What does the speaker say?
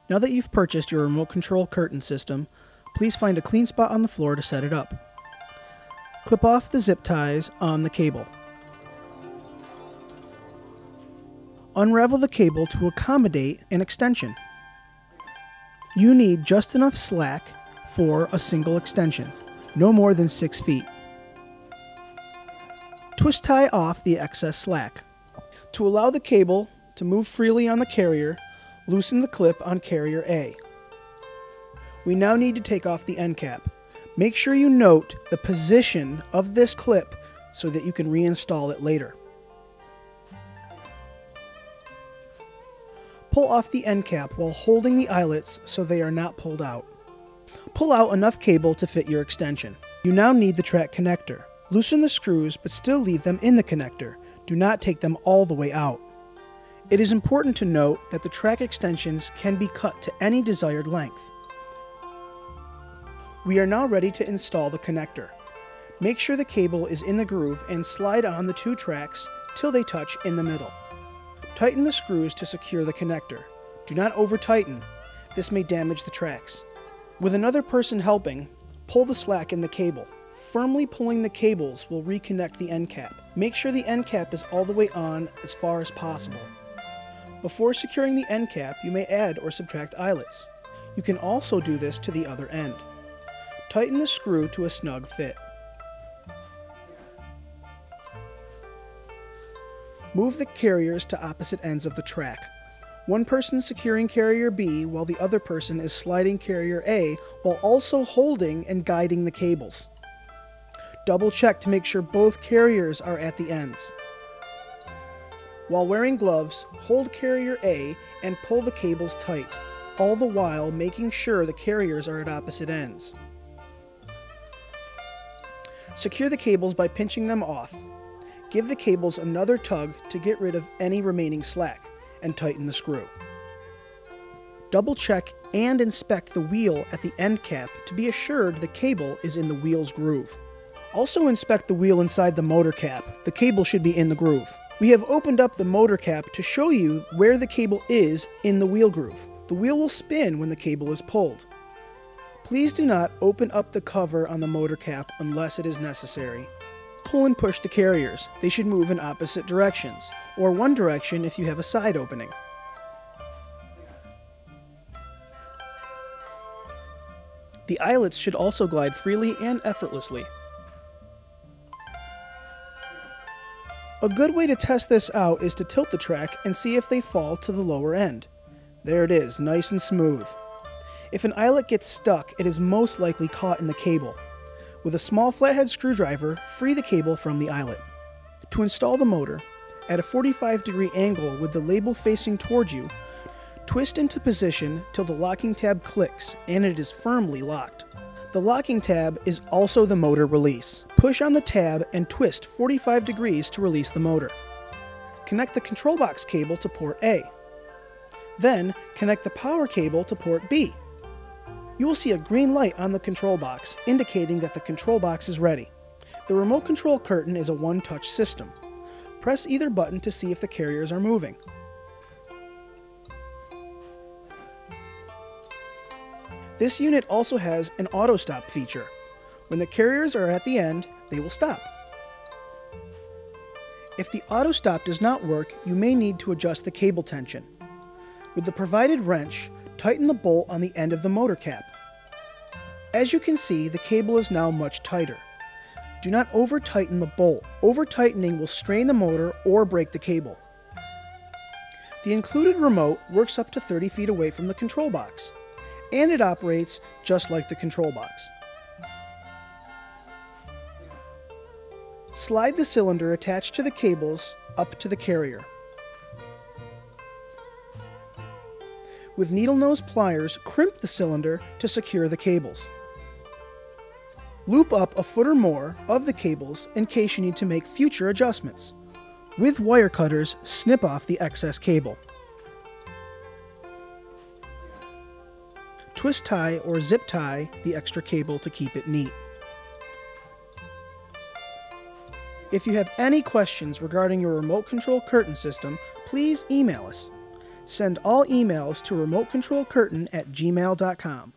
Now that you've purchased your remote control curtain system, please find a clean spot on the floor to set it up. Clip off the zip ties on the cable. Unravel the cable to accommodate an extension. You need just enough slack for a single extension, no more than 6 feet. Twist tie off the excess slack. To allow the cable to move freely on the carrier, loosen the clip on carrier A. We now need to take off the end cap. Make sure you note the position of this clip so that you can reinstall it later. Pull off the end cap while holding the eyelets so they are not pulled out. Pull out enough cable to fit your extension. You now need the track connector. Loosen the screws but still leave them in the connector. Do not take them all the way out. It is important to note that the track extensions can be cut to any desired length. We are now ready to install the connector. Make sure the cable is in the groove and slide on the 2 tracks till they touch in the middle. Tighten the screws to secure the connector. Do not over-tighten. This may damage the tracks. With another person helping, pull the slack in the cable. Firmly pulling the cables will reconnect the end cap. Make sure the end cap is all the way on as far as possible. Before securing the end cap, you may add or subtract eyelets. You can also do this to the other end. Tighten the screw to a snug fit. Move the carriers to opposite ends of the track. One person securing carrier B while the other person is sliding carrier A while also holding and guiding the cables. Double check to make sure both carriers are at the ends. While wearing gloves, hold carrier A and pull the cables tight, all the while making sure the carriers are at opposite ends. Secure the cables by pinching them off. Give the cables another tug to get rid of any remaining slack, and tighten the screw. Double check and inspect the wheel at the end cap to be assured the cable is in the wheel's groove. Also inspect the wheel inside the motor cap. The cable should be in the groove. We have opened up the motor cap to show you where the cable is in the wheel groove. The wheel will spin when the cable is pulled. Please do not open up the cover on the motor cap unless it is necessary. Pull and push the carriers. They should move in opposite directions, or one direction if you have a side opening. The eyelets should also glide freely and effortlessly. A good way to test this out is to tilt the track and see if they fall to the lower end. There it is, nice and smooth. If an eyelet gets stuck, it is most likely caught in the cable. With a small flathead screwdriver, free the cable from the eyelet. To install the motor, at a 45-degree angle with the label facing towards you, twist into position till the locking tab clicks and it is firmly locked. The locking tab is also the motor release. Push on the tab and twist 45 degrees to release the motor. Connect the control box cable to port A. Then, connect the power cable to port B. You will see a green light on the control box, indicating that the control box is ready. The remote control curtain is a one-touch system. Press either button to see if the carriers are moving. This unit also has an auto stop feature. When the carriers are at the end, they will stop. If the auto stop does not work, you may need to adjust the cable tension. With the provided wrench, tighten the bolt on the end of the motor cap. As you can see, the cable is now much tighter. Do not over-tighten the bolt. Over-tightening will strain the motor or break the cable. The included remote works up to 30 feet away from the control box, and it operates just like the control box. Slide the cylinder attached to the cables up to the carrier. With needle nose pliers, crimp the cylinder to secure the cables. Loop up a foot or more of the cables in case you need to make future adjustments. With wire cutters, snip off the excess cable. Twist tie or zip tie the extra cable to keep it neat. If you have any questions regarding your remote control curtain system, please email us. Send all emails to remotecontrolcurtain@gmail.com.